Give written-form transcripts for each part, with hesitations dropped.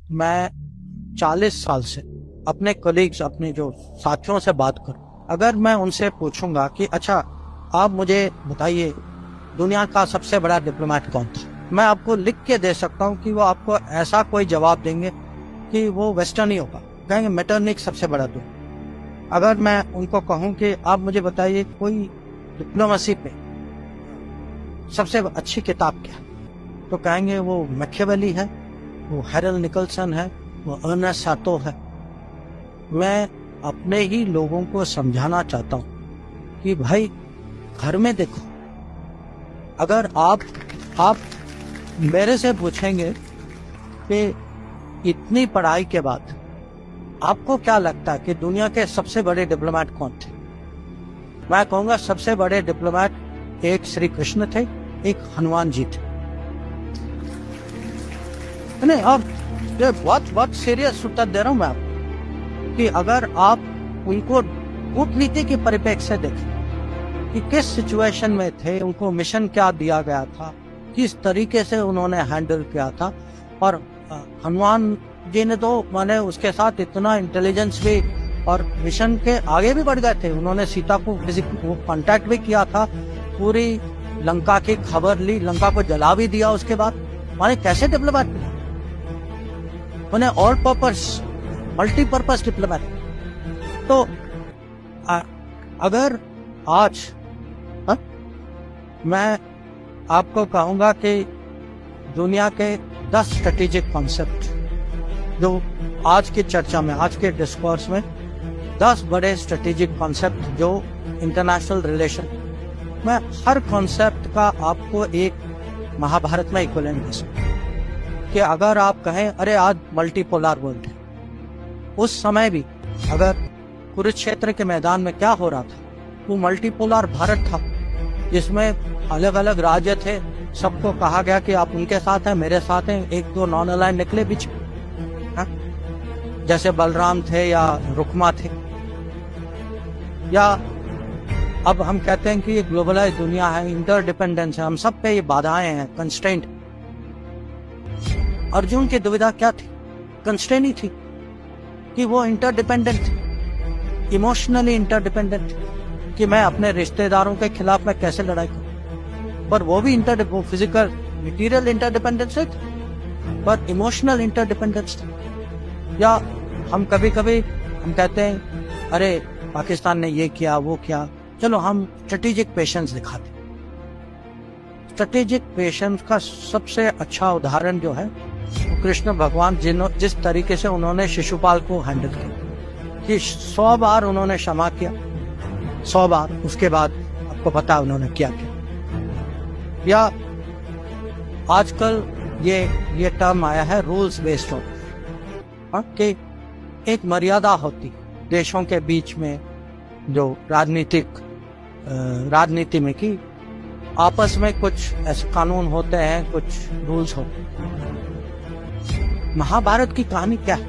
मैं 40 साल से अपने कलीग्स, अपने जो साथियों से बात करूं, अगर मैं उनसे पूछूंगा कि अच्छा आप मुझे बताइए दुनिया का सबसे बड़ा डिप्लोमेट कौन था, मैं आपको लिख के दे सकता हूं कि वो आपको ऐसा कोई जवाब देंगे कि वो वेस्टर्न ही होगा, कहेंगे मेटरनिक सबसे बड़ा दुनिया। अगर मैं उनको कहूं कि आप मुझे बताइए कोई डिप्लोमेसी पे सबसे अच्छी किताब क्या है, तो कहेंगे वो मैकियावेली है, वो हैरल निकलसन है, वो अर्नेस्ट सातो है। मैं अपने ही लोगों को समझाना चाहता हूं कि भाई घर में देखो, अगर आप मेरे से पूछेंगे कि इतनी पढ़ाई के बाद आपको क्या लगता है कि दुनिया के सबसे बड़े डिप्लोमेट कौन थे, मैं कहूंगा सबसे बड़े डिप्लोमेट एक श्री कृष्ण थे, एक हनुमान जी थे। नहीं, अब ये बहुत सीरियस उत्तर दे रहा हूं मैं आपको कि अगर आप उनको कूटनीति के परिप्रेक्ष्य से देखें कि किस सिचुएशन में थे, उनको मिशन क्या दिया गया था, किस तरीके से उन्होंने हैंडल किया था, और हनुमान जी ने तो माने उसके साथ इतना इंटेलिजेंस भी, और मिशन के आगे भी बढ़ गए थे। उन्होंने सीता को कांटेक्ट भी किया था, पूरी लंका की खबर ली, लंका को जला भी दिया उसके बाद। माने कैसे डिप्लोमेट, उन्हें ऑल पर्पस मल्टीपर्पस डिप्लोमेट। तो अगर आज मैं आपको कहूंगा कि दुनिया के 10 स्ट्रेटेजिक कॉन्सेप्ट जो आज की चर्चा में, आज के डिस्कोर्स में 10 बड़े स्ट्रेटेजिक कॉन्सेप्ट जो इंटरनेशनल रिलेशन, मैं हर कॉन्सेप्ट का आपको एक महाभारत में इक्विवेलेंट दे सकता हूं कि अगर आप कहें अरे आज मल्टीपोलर वर्ल्ड है, उस समय भी अगर कुरुक्षेत्र के मैदान में क्या हो रहा था, वो मल्टीपोलर भारत था जिसमें अलग अलग राज्य थे, सबको कहा गया कि आप उनके साथ हैं, मेरे साथ हैं, एक दो नॉन अलाइन निकले बीच में, जैसे बलराम थे या रुक्मा थे। या अब हम कहते हैं कि ये ग्लोबलाइज दुनिया है, इंटरडिपेंडेंस है, हम सब पे ये बाधाएं हैं, कंस्ट्रेंट। अर्जुन की दुविधा क्या थी? कंस्ट्रेंट ही थी कि वो इंटरडिपेंडेंट थे, इमोशनली इंटरडिपेंडेंट थे कि मैं अपने रिश्तेदारों के खिलाफ मैं कैसे लड़ाई करूं, पर वो भी फिजिकल मटेरियल इंटरडिपेंडेंस है, पर इमोशनल इंटरडिपेंडेंस थे। या हम कभी कभी हम कहते हैं अरे पाकिस्तान ने ये किया वो किया, चलो हम स्ट्रेटेजिक पेशेंस दिखाते। स्ट्रेटेजिक पेशेंस का सबसे अच्छा उदाहरण जो है वो कृष्ण भगवान जिस तरीके से उन्होंने शिशुपाल को हैंडल किया कि 100 बार उन्होंने क्षमा किया, 100 बार, उसके बाद आपको पता है उन्होंने क्या किया। या आजकल ये टर्म आया है रूल्स बेस्ड ऑफ, कि एक मर्यादा होती देशों के बीच में, जो राजनीति में कि आपस में कुछ ऐसे कानून होते हैं, कुछ रूल्स होते हैं। महाभारत की कहानी क्या है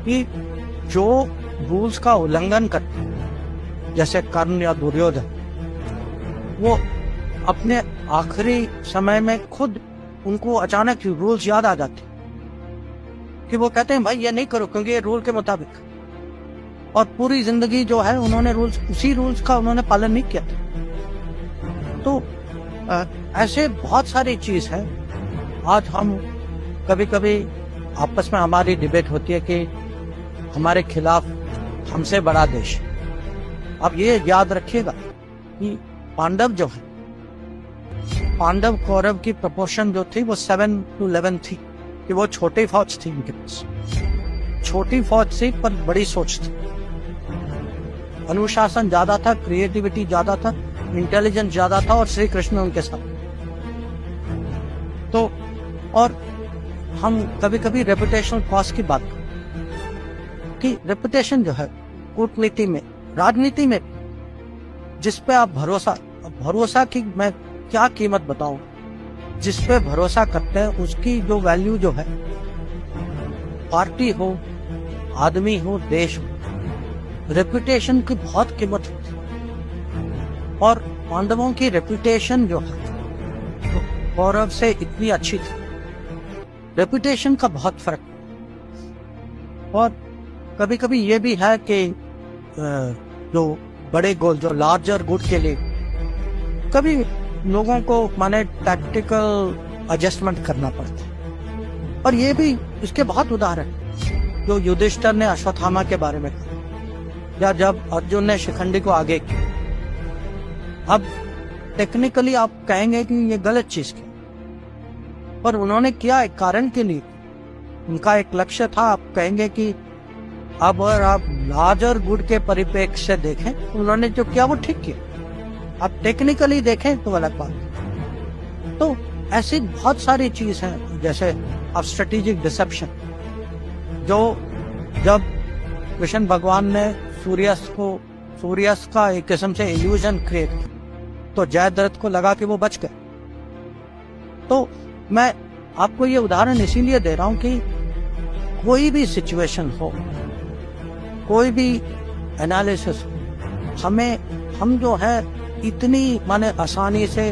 कि जो रूल्स का उल्लंघन करते, जैसे कर्ण या दुर्योधन, वो अपने आखिरी समय में खुद उनको अचानक रूल्स याद आ जाते कि वो कहते हैं भाई ये नहीं करो क्योंकि ये रूल के मुताबिक, और पूरी जिंदगी जो है उन्होंने उसी रूल्स का उन्होंने पालन नहीं किया था। तो ऐसे बहुत सारी चीज है। आज हम कभी कभी आपस में हमारी डिबेट होती है कि हमारे खिलाफ हमसे बड़ा देश। अब ये याद रखिएगा कि पांडव जो है, पांडव कौरव की प्रोपोर्शन जो थी वो 7-11 थी, कि वो छोटी फौज थी, उनके पास छोटी फौज थी पर बड़ी सोच थी, अनुशासन ज्यादा था, क्रिएटिविटी ज्यादा था, इंटेलिजेंस ज्यादा था, और श्री कृष्ण उनके साथ। तो और हम कभी कभी रेपुटेशनल कॉस्ट की बात करते कि रेपुटेशन जो है कूटनीति में, राजनीति में, जिस पे आप भरोसा की मैं क्या कीमत बताऊं, जिस पे भरोसा करते हैं उसकी जो वैल्यू जो है, पार्टी हो, आदमी हो, देश हो, रेपुटेशन की बहुत कीमत होती है। और पांडवों की रेपुटेशन जो है कौरव से इतनी अच्छी थी, रेपुटेशन का बहुत फर्क। और कभी कभी ये भी है कि जो बड़े गोल, जो लार्जर गुड के लिए कभी लोगों को माने टैक्टिकल एडजस्टमेंट करना पड़ता है। और ये भी इसके बहुत उदाहरण, जो युधिष्ठिर ने अश्वत्थामा के बारे में कहा, या जब अर्जुन ने शिखंडी को आगे किया। अब टेक्निकली आप कहेंगे कि ये गलत चीज की, पर उन्होंने किया एक कारण के लिए, उनका एक लक्ष्य था। आप कहेंगे कि अब अगर आप लार्जर गुड के परिप्रेक्ष्य से देखें, उन्होंने जो किया वो ठीक किया। आप टेक्निकली देखें तो अलग बात है। तो ऐसी बहुत सारी चीज हैं, जैसे अब स्ट्रेटेजिक डिसेप्शन, जो जब कृष्ण भगवान ने सूर्यास्त का एक किस्म से इल्यूजन क्रिएट किया, तो जयद्रथ को लगा कि वो बच गए। तो मैं आपको ये उदाहरण इसीलिए दे रहा हूं कि कोई भी सिचुएशन हो, कोई भी एनालिसिस हो, हम जो है इतनी माने आसानी से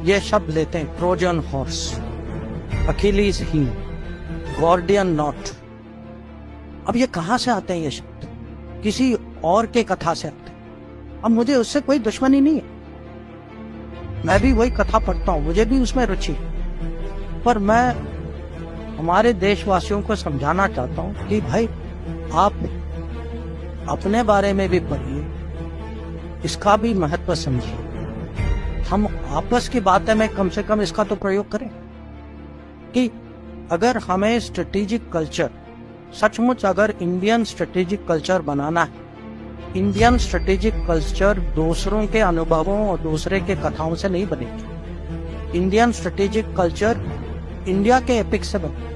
ये शब्द लेते हैं, Trojan horse, Achilles heel, Gordian knot. अब ये कहां से आते हैं ये शब्द? किसी और के कथा से आते हैं। अब मुझे उससे कोई दुश्मनी नहीं है, मैं भी वही कथा पढ़ता हूं, मुझे भी उसमें रुचि है। पर मैं हमारे देशवासियों को समझाना चाहता हूं कि भाई आप अपने बारे में भी पढ़िए, इसका भी महत्व समझिए। हम आपस की बातें में कम से कम इसका तो प्रयोग करें कि अगर हमें स्ट्रेटेजिक कल्चर, सचमुच अगर इंडियन स्ट्रेटेजिक कल्चर बनाना है, इंडियन स्ट्रेटेजिक कल्चर दूसरों के अनुभवों और दूसरे के कथाओं से नहीं बनेगी। इंडियन स्ट्रेटेजिक कल्चर इंडिया के एपिक से बने।